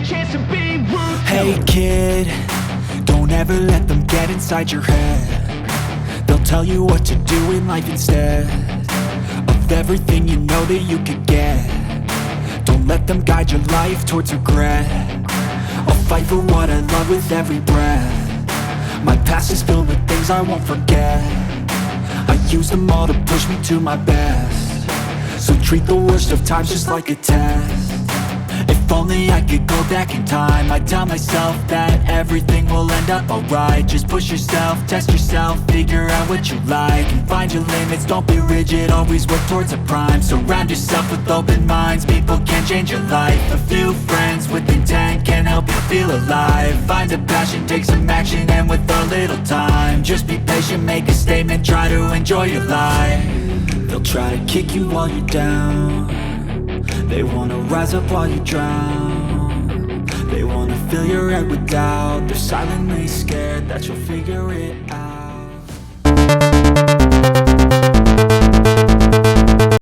chance to be rude. Hey kid, don't ever let them get inside your head. They'll tell you what to do in life instead of everything you know that you could get. Don't let them guide your life towards regret. I'll fight for what I love with every breath. My past is filled with things I won't forget. I use them all to push me to my best. So treat the worst of times just like a test. If only I could go back in time, I'd tell myself that everything will end up alright. Just push yourself, test yourself, figure out what you like, and find your limits, don't be rigid, always work towards a prime. Surround yourself with open minds, people can change your life. A few friends with intent can help you feel alive. Find a passion, take some action, and with a little time, just be patient, make a statement, try to enjoy your life. They'll try to kick you while you're down. They wanna rise up while you drown. They wanna fill your head with doubt. They're silently scared that you'll figure it out.